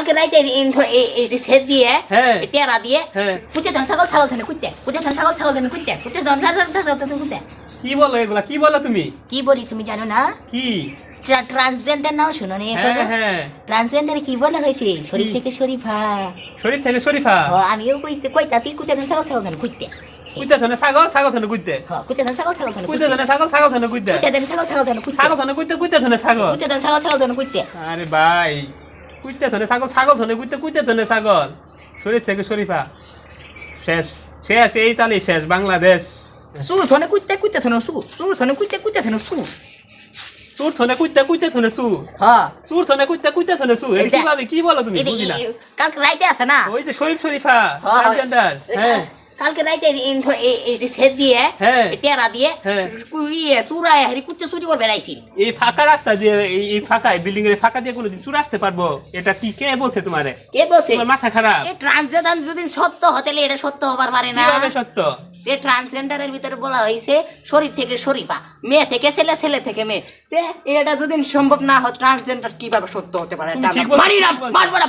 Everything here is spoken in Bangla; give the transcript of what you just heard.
কালকে রাইতে এই যে সেট দিয়ে টেরা দিয়ে কুত্তে ধন ছাগল ছাগল ধনে কুত্তে ধন ছাগল ছাগল ধনে কুত্তে ধন ছাগল কুত্তে কি বলো এগুলা কি বলো তুমি কি বলি তুমি জানো না কি ট্রান্সজেন্ডার নাম শুনো নি ট্রান্সজেন্ডার কি বলা হয়েছে শরীর থেকে শরীফা শরীর থেকে শরীফা আমিও কইতাছি কুত্তে ধন ছাগল ছাগল ধনে কুত্তে কুত্তে ধনে ছাগল ছাগল ধনে কুত্তে কুত্তে ধন ছাগল ছাগল ধনে কুত্তে ধনে ছাগল ছাগল ধনে কুত্তে ধন ছাগল ছাগল ধনে কুত্তে ছাগল ধনে কুত্তে কুত্তে ধনে ছাগল ধন ছাগল ছাগল ধনে কুত্তে আরে ভাই কুত্তে ধনে ছাগল ছাগল ধনে কুত্তে কুত্তে ধনে ছাগল শরীর থেকে শরীফা শেষ শেষ এই তালি শেষ বাংলাদেশ সুর ধনে কুত্তে ধনে সুর ধনে কুত্তে ধনে সুর সুর ধনে কুত্তে ধনে সুর হ্যাঁ সুর ধনে কুত্তে ধনে সুর এটা কিভাবে কি বলো তুমি বুঝি না কালকে রাইতে আছে না ওই যে শরীফ শরীফা ট্রান্সজেন্ডার কালকে রাইতে এই যে সেট দিয়ে টেরা দিয়ে সুরায় হারি কুত্তে চুরি করে বেড়াইছিল এই ফাঁকা রাস্তা দিয়ে এই ফাঁকা বিল্ডিং এর ফাঁকা দিয়ে কোনোদিন চুরি আসতে পারবো এটা কি কে বলছে তোমারে কে বলছে তোমার মাথা খারাপ এই ট্রান্সজেন্ডার যদি সত্য হতে এটা সত্য হবার পারে না কিভাবে সত্য এই ট্রান্সজেন্ডারের ভিতরে বলা হয়েছে শরীর থেকে শরীফা মেয়ে থেকে ছেলে ছেলে থেকে মেয়ে এটা যদি সম্ভব না হয় ট্রান্সজেন্ডার কিভাবে সত্য হতে পারে মানি না মানবো না